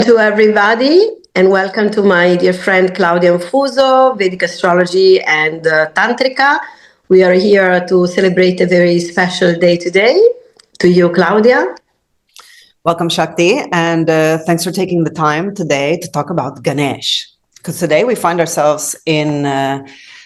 To everybody, and welcome to my dear friend Claudia Anfuso, Vedic Astrology and Tantrika. We are here to celebrate a very special day today. To you, Claudia. Welcome, Shakti, and thanks for taking the time today to talk about Ganesh. Because today we find ourselves in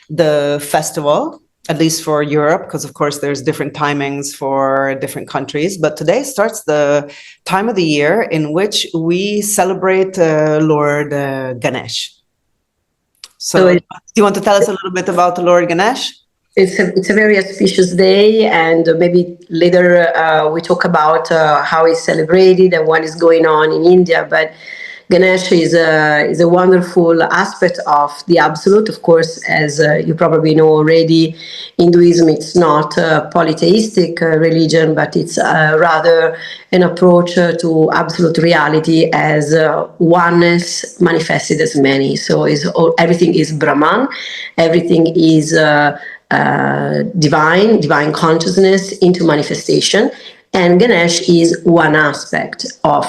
the festival, at least for Europe, because of course there's different timings for different countries. But today starts the time of the year in which we celebrate Lord Ganesh. So do you want to tell us a little bit about the Lord Ganesh? It's a very auspicious day, and maybe later we talk about how it's celebrated and what is going on in India. But Ganesh is a wonderful aspect of the Absolute. Of course, as you probably know already, Hinduism, it's not a polytheistic religion, but it's rather an approach to absolute reality as oneness manifested as many. So everything is Brahman, everything is divine consciousness into manifestation, and Ganesh is one aspect of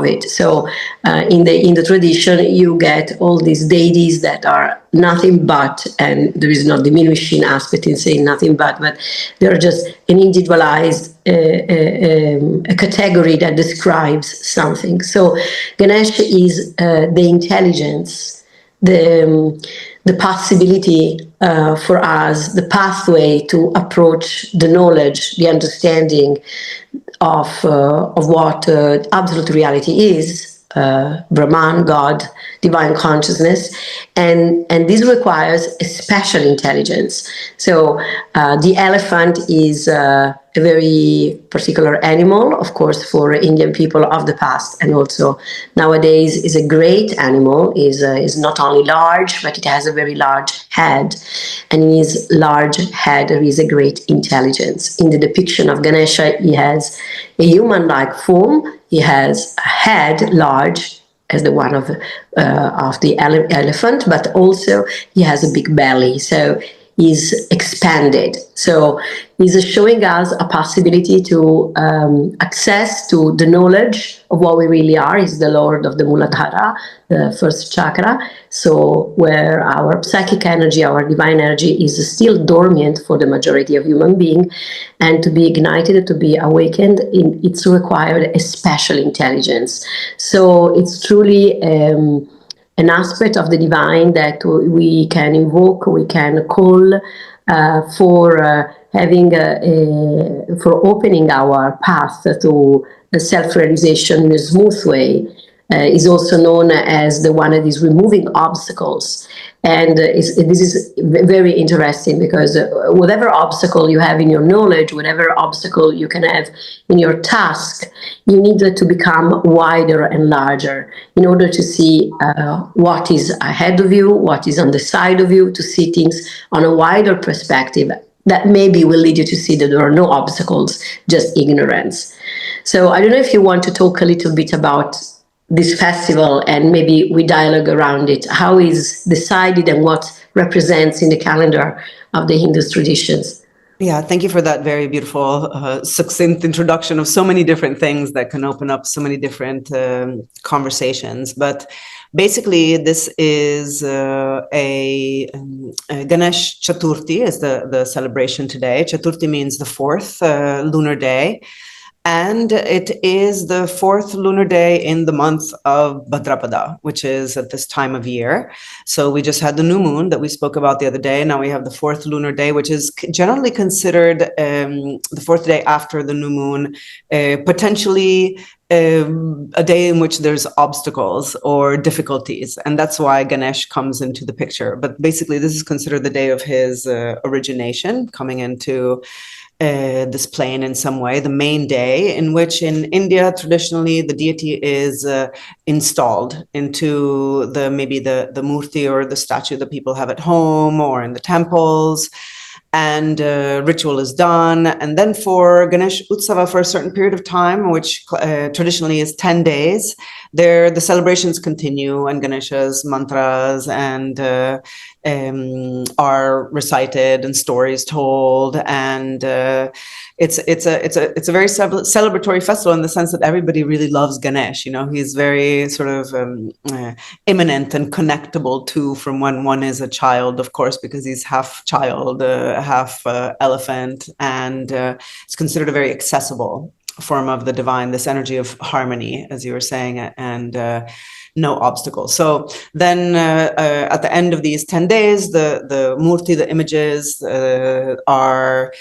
it. So in the tradition, you get all these deities that are nothing but, and there is no diminishing aspect in saying nothing but they're just an individualized a category that describes something. So Ganesh is the intelligence, the possibility for us, the pathway to approach the knowledge, the understanding of what absolute reality is, Brahman, God, divine consciousness, and this requires a special intelligence. So the elephant is a very particular animal, of course, for Indian people of the past, and also nowadays is a great animal. Is not only large, but it has a very large head, and in his large head there is a great intelligence. In the depiction of Ganesha, he has a human-like form. He has a head large as the one of the elephant, but also he has a big belly, so he's expanded. So he's showing us a possibility to access to the knowledge of what we really are. He's the Lord of the Muladhara, the first chakra, so where our psychic energy, our divine energy is still dormant for the majority of human beings, and to be ignited, to be awakened, it's required a special intelligence. So it's truly an aspect of the divine that we can invoke, we can call for having for opening our path to self-realization in a smooth way. Is also known as the one that is removing obstacles. And this is very interesting because whatever obstacle you have in your knowledge, whatever obstacle you can have in your task, you need to become wider and larger in order to see what is ahead of you, what is on the side of you, to see things on a wider perspective that maybe will lead you to see that there are no obstacles, just ignorance. So I don't know if you want to talk a little bit about this festival, and maybe we dialogue around it. How is decided and what represents in the calendar of the Hindu traditions? Yeah, thank you for that very beautiful, succinct introduction of so many different things that can open up so many different conversations. But basically, this is a Ganesh Chaturthi is the celebration today. Chaturthi means the fourth lunar day. And it is the fourth lunar day in the month of Bhadrapada, which is at this time of year. So we just had the new moon that we spoke about the other day. Now we have the fourth lunar day, which is generally considered the fourth day after the new moon, potentially a day in which there's obstacles or difficulties. And that's why Ganesh comes into the picture. But basically, this is considered the day of his origination, coming into this plane in some way, the main day in which in India, traditionally, the deity is installed into maybe the murti or the statue that people have at home or in the temples. And ritual is done. And then for Ganesh Utsava, for a certain period of time, which traditionally is 10 days, the celebrations continue, and Ganesha's mantras and are recited and stories told, and it's a very celebratory festival in the sense that everybody really loves Ganesh. You know, he's very sort of immanent and connectable to from when one is a child, of course, because he's half child, half elephant, and it's considered a very accessible form of the divine, this energy of harmony, as you were saying, and no obstacles. So then at the end of these 10 days, the murti, the images, are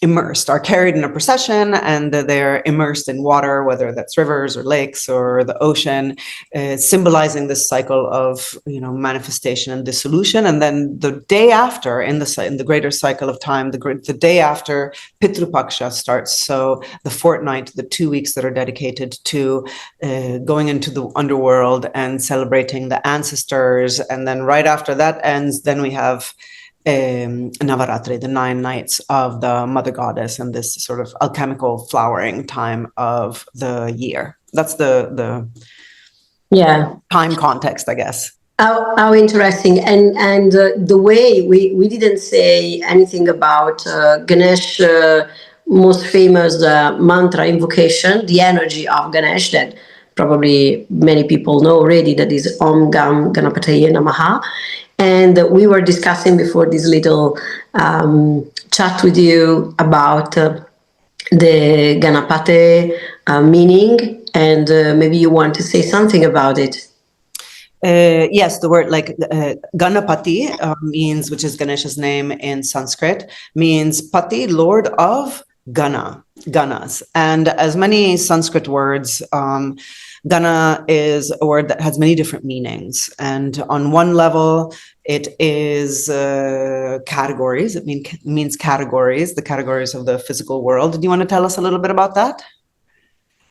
immersed, are carried in a procession, and they're immersed in water, whether that's rivers or lakes or the ocean, symbolizing this cycle of, you know, manifestation and dissolution. And then the day after, in the greater cycle of time, the day after Pitru Paksha starts, so the fortnight, the 2 weeks that are dedicated to going into the underworld and celebrating the ancestors. And then right after that ends, then we have Navaratri, the 9 nights of the Mother Goddess, and this sort of alchemical flowering time of the year. That's the time context, I guess. How interesting. And the way we didn't say anything about Ganesh, most famous mantra invocation, the energy of Ganesh that probably many people know already, that is Om Gam Ganapati Namaha. And we were discussing before this little chat with you about the Ganapati meaning, and maybe you want to say something about it. Yes, the word like Ganapati means, which is Ganesha's name in Sanskrit, means Pati, Lord of Ganas. And as many Sanskrit words, Gana is a word that has many different meanings. And on one level, it is categories. It means categories, the categories of the physical world. Do you want to tell us a little bit about that?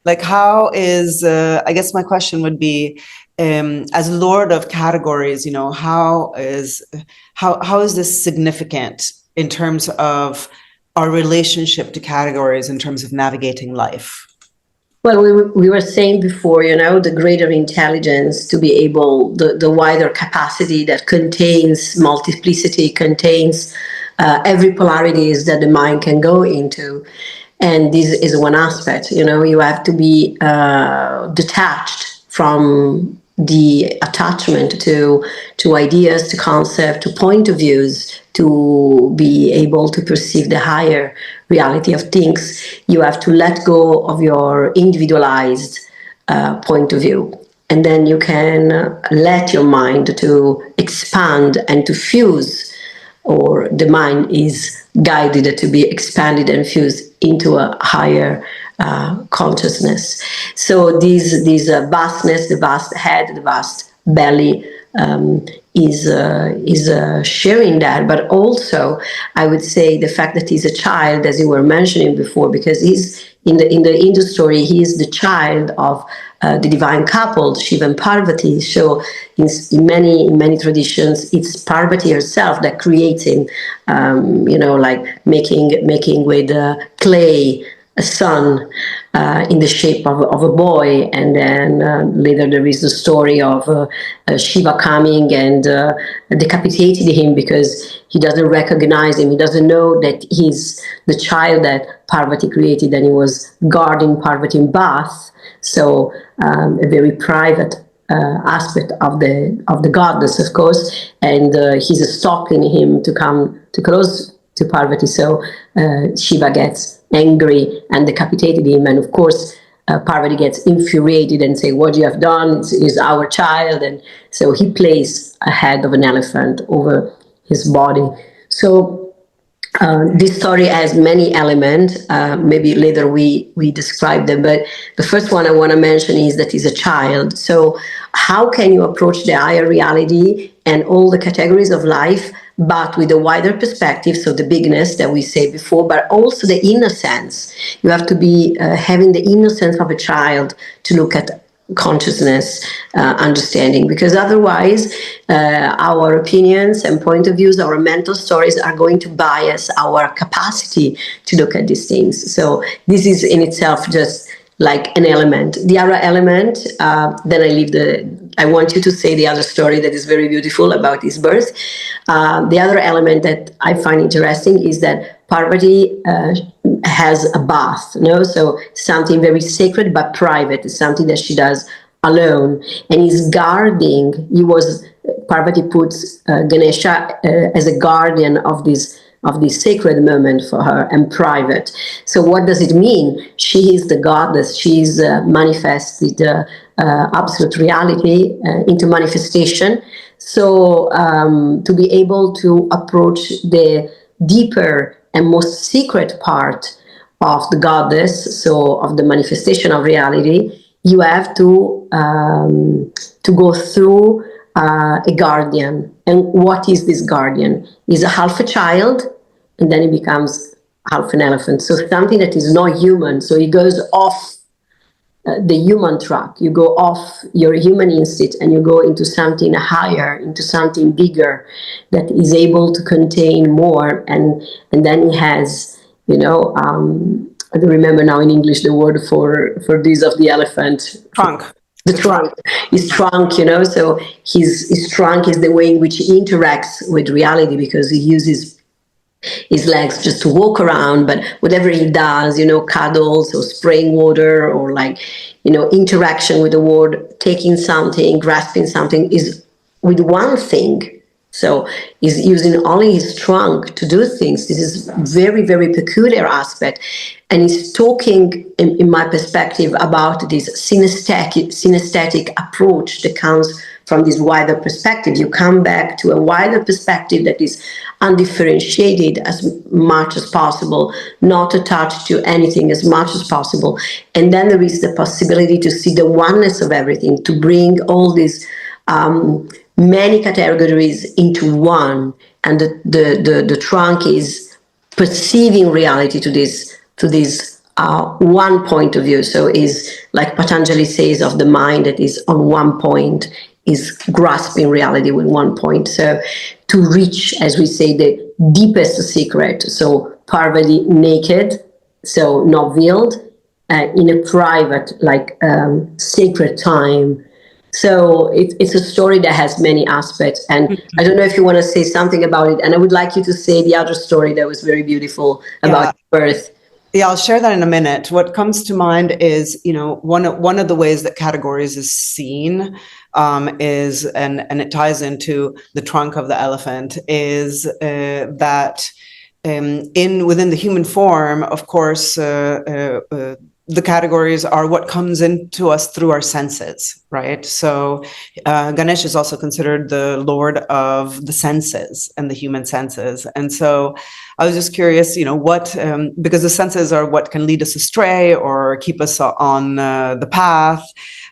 Like, how is, I guess my question would be, as Lord of categories, you know, how is this significant in terms of our relationship to categories, in terms of navigating life? Well, we were saying before, you know, the greater intelligence to be able, the wider capacity that contains multiplicity, contains every polarities that the mind can go into. And this is one aspect, you know, you have to be detached from the attachment to ideas, to concept, to point of views, to be able to perceive the higher reality of things. You have to let go of your individualized point of view, and then you can let your mind to expand and to fuse, or the mind is guided to be expanded and fused into a higher consciousness. So this vastness, the vast head, the vast belly is sharing that. But also, I would say the fact that he's a child, as you were mentioning before, because he's in the Hindu story, he is the child of the divine couple, Shiva and Parvati. So in many traditions, it's Parvati herself that creates him, you know, like making with clay a son in the shape of a boy. And then later there is the story of Shiva coming and decapitated him because he doesn't recognize him. He doesn't know that he's the child that Parvati created, and he was guarding Parvati in bath. So a very private aspect of the goddess, of course, and he's stopping him to come too close to Parvati. So Shiva gets angry and decapitated him, and of course Parvati gets infuriated and say, "What you have done is our child," and so he placed a head of an elephant over his body. So this story has many elements. Maybe later we describe them, but the first one I want to mention is that he's a child. So how can you approach the higher reality and all the categories of life, but with a wider perspective? So the bigness that we say before, but also the innocence. You have to be having the innocence of a child to look at consciousness, understanding, because otherwise our opinions and point of views, our mental stories are going to bias our capacity to look at these things. So this is in itself just like an element. The other element, then I want you to say the other story that is very beautiful about his birth. The other element that I find interesting is that Parvati has a bath, so something very sacred but private, something that she does alone, and he's guarding. Parvati puts Ganesha as a guardian of this sacred moment for her and private. So what does it mean? She is the goddess. She's manifested absolute reality into manifestation. So to be able to approach the deeper and most secret part of the goddess, so of the manifestation of reality, you have to go through a guardian. And what is this guardian? He's a half a child, and then he becomes half an elephant. So something that is not human. So he goes off the human track. You go off your human instinct and you go into something higher, into something bigger that is able to contain more. And then he has, I don't remember now in English the word for this of the elephant. Trunk. The trunk. His trunk, so his trunk is the way in which he interacts with reality, because he uses his legs just to walk around, but whatever he does, cuddles or spraying water or interaction with the world, taking something, grasping something, is with one thing. So he's using only his trunk to do things. This is very, very peculiar aspect. And he's talking, in my perspective, about this synesthetic approach that comes from this wider perspective. You come back to a wider perspective that is undifferentiated as much as possible, not attached to anything as much as possible. And then there is the possibility to see the oneness of everything, to bring all these many categories into one. And the trunk is perceiving reality to this one point of view. So is like Patanjali says of the mind that is on one point, is grasping reality with one point. So to reach, as we say, the deepest secret. So Parvati naked, so not veiled, in a private, sacred time. So it's a story that has many aspects. And I don't know if you want to say something about it. And I would like you to say the other story that was very beautiful about birth. Yeah, I'll share that in a minute. What comes to mind is, one of the ways that categories is seen is, and it ties into the trunk of the elephant, is that within the human form, of course, the categories are what comes into us through our senses, right? So Ganesh is also considered the lord of the senses and the human senses. And so I was just curious, what, because the senses are what can lead us astray or keep us on the path.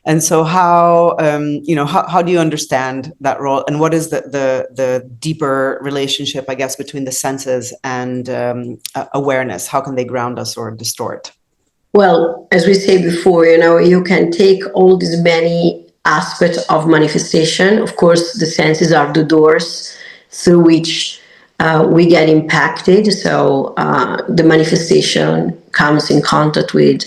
And so how do you understand that role? And what is the deeper relationship, I guess, between the senses and awareness? How can they ground us or distort? Well, as we say before, you can take all these many aspects of manifestation. Of course, the senses are the doors through which we get impacted. So the manifestation comes in contact with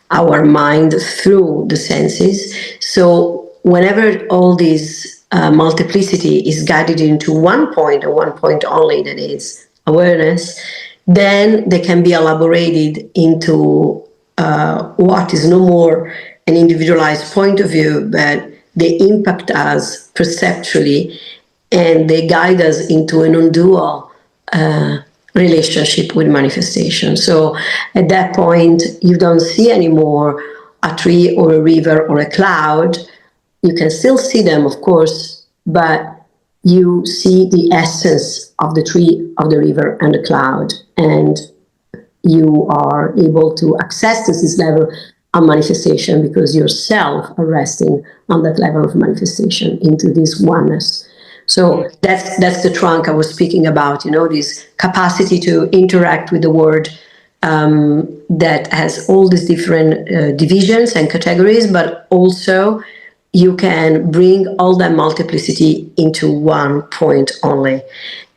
our mind through the senses. So whenever all this multiplicity is guided into one point, and one point only, that is awareness, then they can be elaborated into what is no more an individualized point of view, but they impact us perceptually, and they guide us into a non-dual relationship with manifestation. So at that point, you don't see anymore a tree or a river or a cloud. You can still see them, of course, but you see the essence of the tree, of the river, and the cloud. And you are able to access this level of manifestation because yourself are resting on that level of manifestation into this oneness. So that's the trunk I was speaking about, this capacity to interact with the world that has all these different divisions and categories, but also you can bring all that multiplicity into one point only.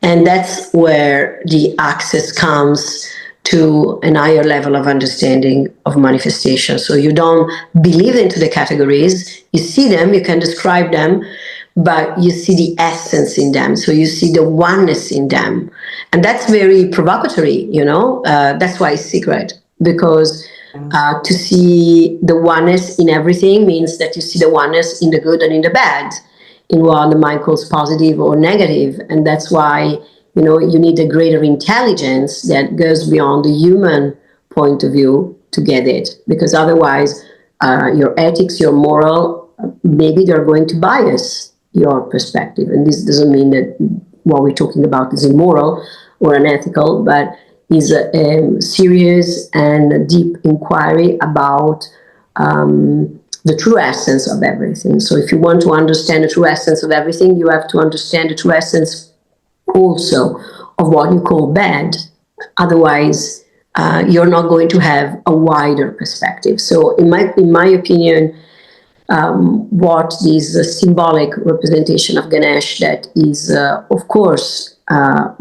And that's where the access comes to an higher level of understanding of manifestation. So you don't believe into the categories, you see them, you can describe them, but you see the essence in them. So you see the oneness in them. And that's very provocatory, that's why it's secret, because to see the oneness in everything means that you see the oneness in the good and in the bad, in what the mind calls positive or negative. And that's why, you need a greater intelligence that goes beyond the human point of view to get it. Because otherwise, your ethics, your moral, maybe they're going to bias your perspective. And this doesn't mean that what we're talking about is immoral or unethical, but is a serious and deep inquiry about the true essence of everything. So if you want to understand the true essence of everything, you have to understand the true essence also of what you call bad. Otherwise, you're not going to have a wider perspective. So in my opinion, what this symbolic representation of Ganesh, that is, of course,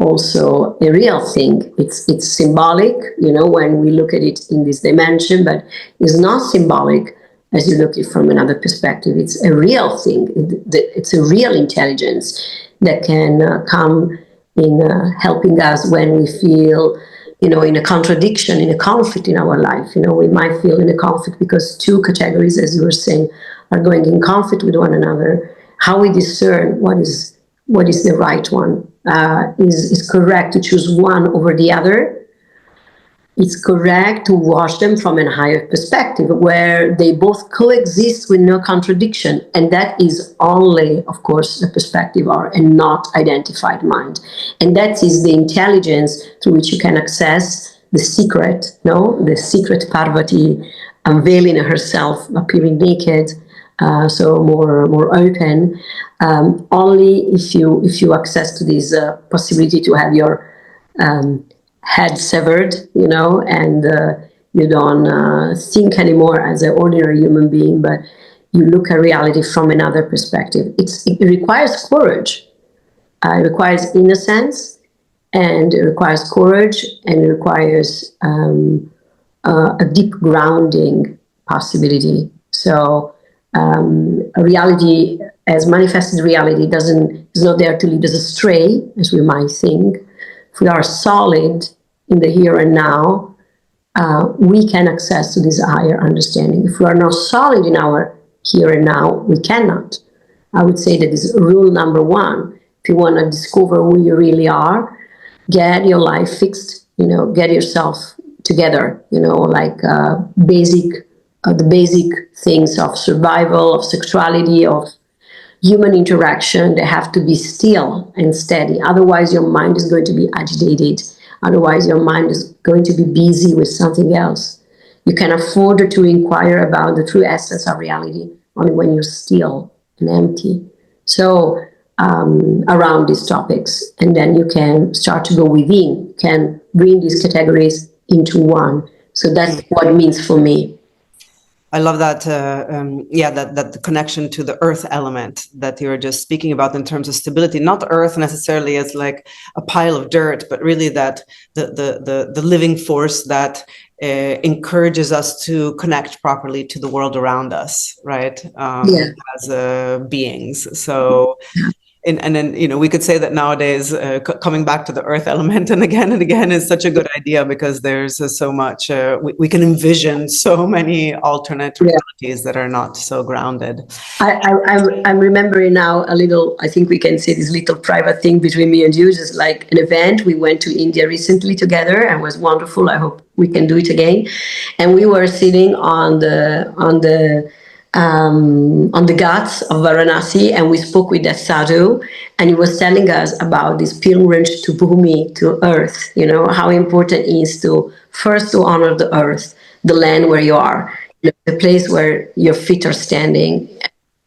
also a real thing. It's symbolic, when we look at it in this dimension, but it's not symbolic as you look at it from another perspective. It's a real thing. It's a real intelligence that can come in helping us when we feel, in a contradiction, in a conflict in our life. We might feel in a conflict because two categories, as you were saying, are going in conflict with one another. How we discern what is the right one. Is correct to choose one over the other. It's correct to watch them from a higher perspective where they both coexist with no contradiction. And that is only, of course, the perspective of a not identified mind. And that is the intelligence through which you can access the secret, the secret Parvati unveiling herself, appearing naked, so more open. Only if you access to this possibility to have your head severed, and you don't think anymore as an ordinary human being, but you look at reality from another perspective. It requires courage. It requires innocence, and it requires courage, and it requires a deep grounding possibility. So a reality, as manifested reality, is not there to lead us astray, as we might think. If we are solid in the here and now, we can access to this higher understanding. If we are not solid in our here and now, we cannot. I would say that is rule number one. If you want to discover who you really are, get your life fixed, get yourself together, like the basic things of survival, of sexuality, of human interaction. They have to be still and steady. Otherwise, your mind is going to be agitated. Otherwise, your mind is going to be busy with something else. You can afford to inquire about the true essence of reality only when you're still and empty. So, around these topics, and then you can start to go within, can bring these categories into one. So that's what it means for me. I love that, that connection to the earth element that you were just speaking about in terms of stability. Not earth necessarily as like a pile of dirt, but really that the living force that encourages us to connect properly to the world around us, right? As beings. So. And then, we could say that nowadays, coming back to the earth element and again is such a good idea because there's so much, we can envision so many alternate realities that are not so grounded. I'm remembering now a little, I think we can say this little private thing between me and you, just like an event. We went to India recently together and it was wonderful. I hope we can do it again. And we were sitting on the ghats of Varanasi, and we spoke with that sadhu, and he was telling us about this pilgrimage to Bhumi, to earth, how important it is to first to honor the earth, the land where you are, the place where your feet are standing.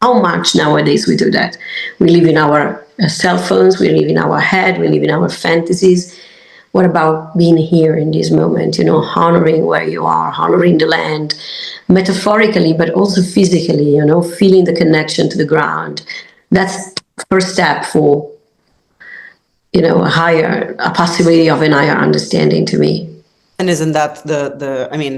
How much nowadays we do that? We live in our cell phones, we live in our head, we live in our fantasies. What about being here in this moment, honoring where you are, honoring the land, metaphorically, but also physically, feeling the connection to the ground. That's the first step for, a possibility of an higher understanding to me. And isn't that I mean,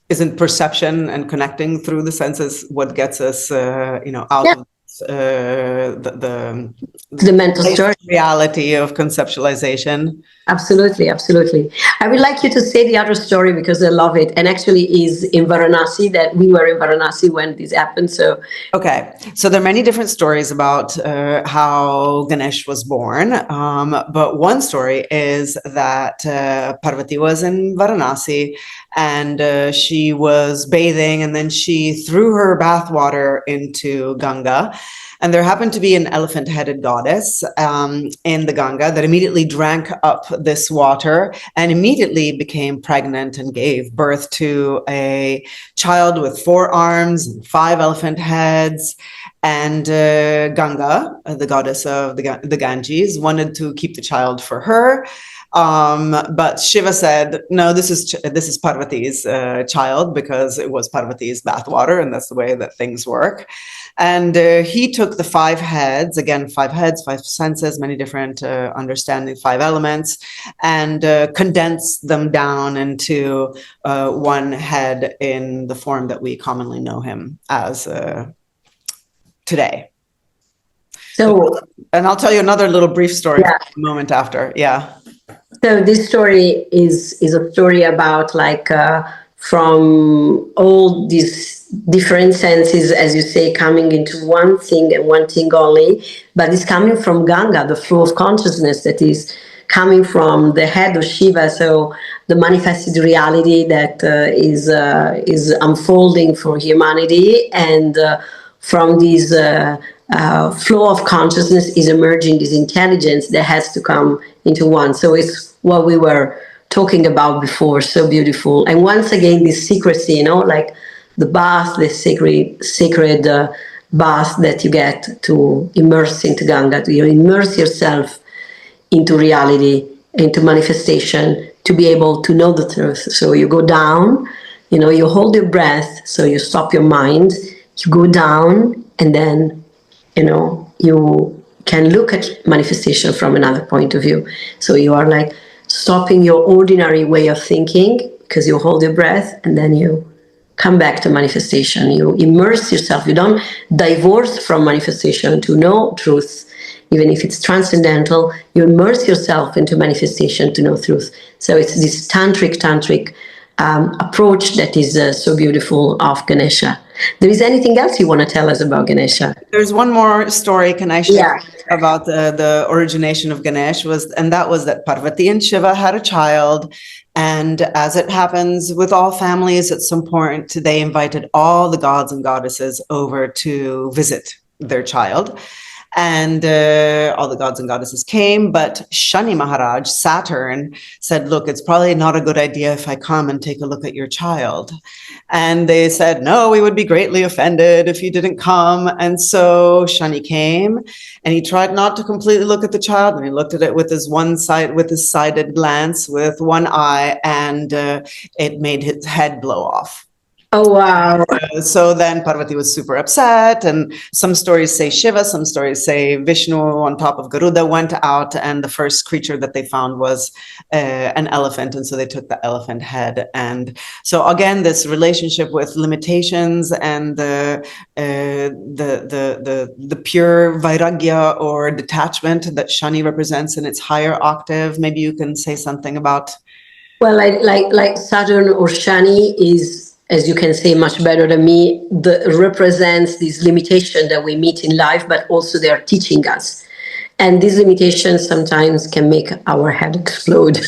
isn't perception and connecting through the senses what gets us, out Yeah, of the the mental story. reality of conceptualization? Absolutely, absolutely. I would like you to say the other story because I love it, and actually is in Varanasi. That we were in Varanasi when this happened. So Okay, so there are many different stories about how Ganesh was born, but one story is that Parvati was in Varanasi and she was bathing, and then she threw her bathwater into Ganga. And there happened to be an elephant-headed goddess in the Ganga that immediately drank up this water and immediately became pregnant and gave birth to a child with 4 arms and 5 elephant heads. And Ganga, the goddess of the Ganges, wanted to keep the child for her. But Shiva said, no, this is Parvati's child, because it was Parvati's bathwater, and that's the way that things work. And he took the 5 heads, again, 5 heads, 5 senses, many different understanding, 5 elements, and condensed them down into one head in the form that we commonly know him as today. so And I'll tell you another little brief story yeah. a moment after. Yeah. So this story is a story about like from all these different senses, as you say, coming into one thing and one thing only, but it's coming from Ganga, the flow of consciousness that is coming from the head of Shiva. So the manifested reality that is unfolding for humanity, and from this flow of consciousness is emerging this intelligence that has to come into one. So it's what we were talking about before, so beautiful. And once again, this secrecy, like the bath, the sacred bath that you get to immerse into Ganga, to immerse yourself into reality, into manifestation, to be able to know the truth. So you go down, you hold your breath, so you stop your mind, you go down, and then, you can look at manifestation from another point of view. So you are like stopping your ordinary way of thinking because you hold your breath, and then you come back to manifestation. You immerse yourself. You don't divorce from manifestation to know truth, even if it's transcendental. You immerse yourself into manifestation to know truth. So it's this tantric approach that is so beautiful of Ganesha. There is anything else you want to tell us about Ganesha? There's one more story can I share Yeah. about the origination of Ganesh, and that was that Parvati and Shiva had a child. And as it happens with all families, at some point, they invited all the gods and goddesses over to visit their child. And all the gods and goddesses came, but Shani Maharaj, Saturn, said, look, it's probably not a good idea if I come and take a look at your child. And they said, no, we would be greatly offended if you didn't come. And so Shani came, and he tried not to completely look at the child, and he looked at it with his sided glance with one eye, and it made his head blow off. Oh, wow. So then Parvati was super upset, and some stories say Shiva, some stories say Vishnu on top of Garuda went out, and the first creature that they found was an elephant, and so they took the elephant head. And so again, this relationship with limitations and the pure vairagya or detachment that Shani represents in its higher octave. Maybe you can say something about. Well, like Saturn or Shani is, as you can say much better than me, represents this limitation that we meet in life, but also they are teaching us. And these limitations sometimes can make our head explode.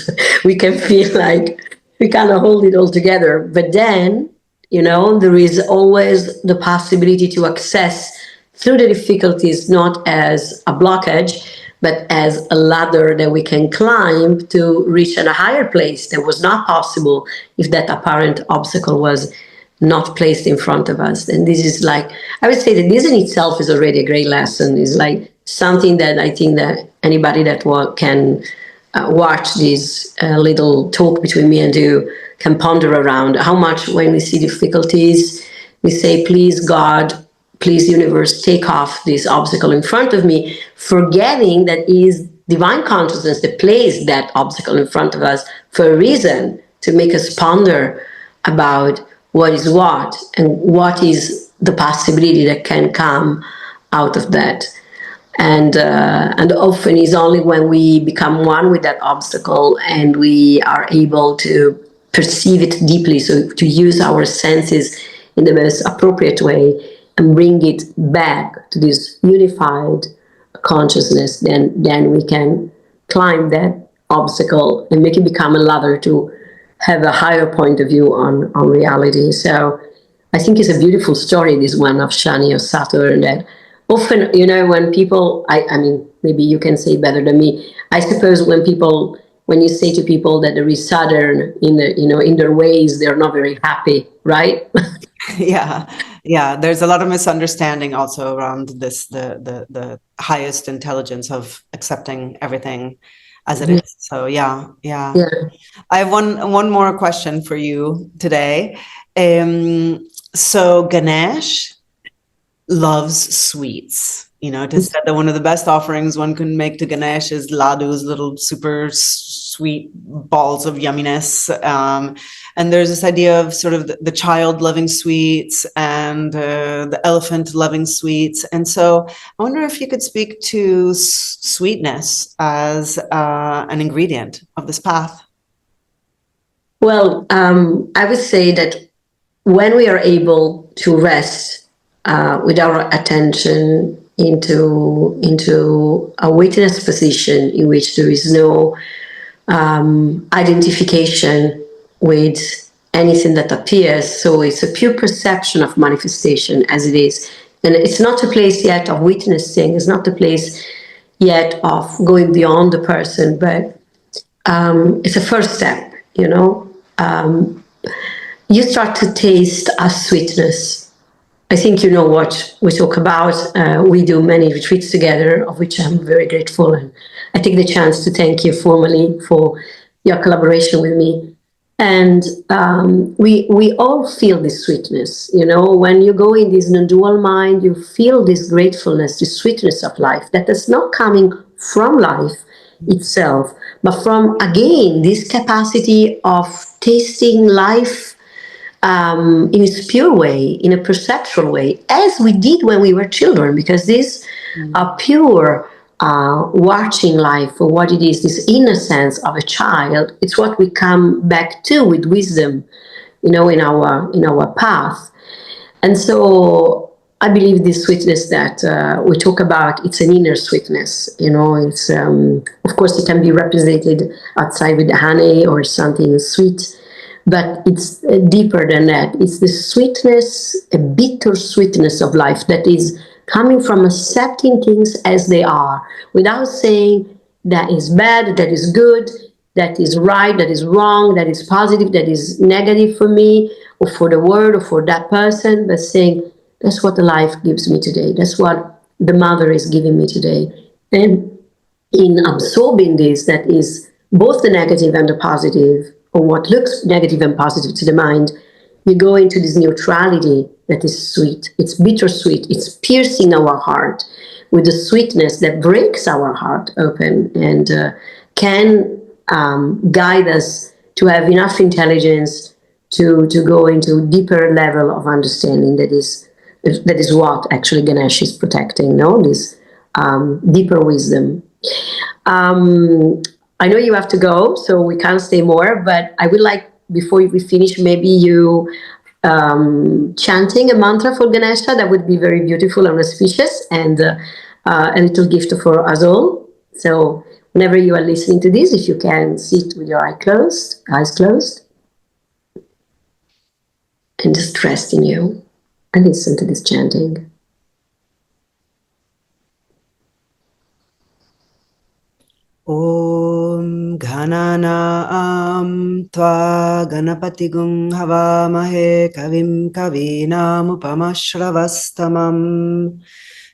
We can feel like we cannot hold it all together. But then, there is always the possibility to access through the difficulties, not as a blockage, but as a ladder that we can climb to reach at a higher place that was not possible if that apparent obstacle was not placed in front of us. And this is like, I would say that this in itself is already a great lesson. It's like something that I think that anybody that can watch this little talk between me and you can ponder around how much when we see difficulties, we say, please God, please universe, take off this obstacle in front of me, forgetting that it is divine consciousness that placed that obstacle in front of us for a reason, to make us ponder about what is what and what is the possibility that can come out of that. And often is only when we become one with that obstacle and we are able to perceive it deeply, so to use our senses in the most appropriate way and bring it back to this unified consciousness, then we can climb that obstacle and make it become a ladder to have a higher point of view on reality. So I think it's a beautiful story, this one of Shani, of Saturn, that often, when people, I mean, maybe you can say better than me. I suppose when you say to people that there is Saturn in their ways, they're not very happy, right? Yeah. There's a lot of misunderstanding also around this, the highest intelligence of accepting everything as it is. So yeah. I have one more question for you today. So Ganesh loves sweets. It is said that one of the best offerings one can make to Ganesh is ladus, little super sweet balls of yumminess. And there's this idea of sort of the child loving sweets and the elephant loving sweets. And so I wonder if you could speak to sweetness as an ingredient of this path. Well, I would say that when we are able to rest with our attention into a witness position in which there is no identification with anything that appears, so it's a pure perception of manifestation as it is, and it's not a place yet of witnessing, it's not a place yet of going beyond the person, but it's a first step. You start to taste a sweetness. I think you know what we talk about. We do many retreats together, of which I'm very grateful. And I take the chance to thank you formally for your collaboration with me. And we all feel this sweetness. When you go in this non-dual mind, you feel this gratefulness, this sweetness of life that is not coming from life itself, but from, again, this capacity of tasting life in its pure way, in a perceptual way, as we did when we were children, because this pure watching life for what it is, this innocence of a child, it's what we come back to with wisdom, in our path. And so I believe this sweetness that we talk about, it's an inner sweetness. It's of course it can be represented outside with the honey or something sweet, but it's deeper than that. It's the sweetness, a bitter sweetness of life that is coming from accepting things as they are, without saying that is bad, that is good, that is right, that is wrong, that is positive, that is negative for me, or for the world, or for that person, but saying, that's what the life gives me today. That's what the mother is giving me today. And in absorbing this, that is both the negative and the positive, or what looks negative and positive to the mind, you go into this neutrality that is sweet. It's bittersweet. It's piercing our heart with the sweetness that breaks our heart open and can guide us to have enough intelligence to go into deeper level of understanding. That is what actually Ganesh is protecting. No, this deeper wisdom. I know you have to go, so we can't stay more, but I would like, before we finish, maybe you chanting a mantra for Ganesha. That would be very beautiful and auspicious, and a little gift for us all. So whenever you are listening to this, if you can sit with your eyes closed, and just rest in you and listen to this chanting. Om Ghananam Tva Ganapati Gung Havamahe Kavim Kavinam Upamashravastamam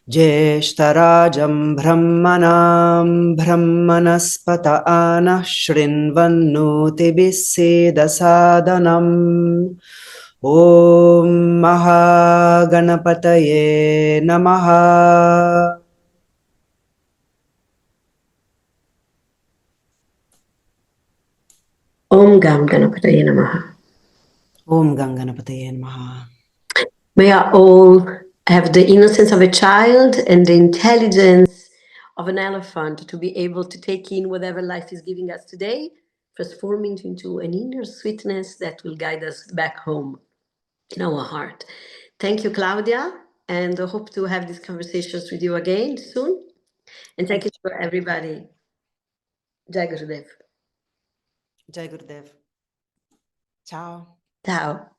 Jeshtarajam Brahmanam Brahmanaspata Anah Shrinvannuti Bisedasadanam Om Mahaganapataye Namaha. Om Om Gam Ganapataye Namaha. Om Ganapati Namaha. May all have the innocence of a child and the intelligence of an elephant to be able to take in whatever life is giving us today, transforming into an inner sweetness that will guide us back home in our heart. Thank you, Claudia, and I hope to have these conversations with you again soon. And thank you to everybody. Jai Gurudev. Jai Gurudev. Ciao. Ciao.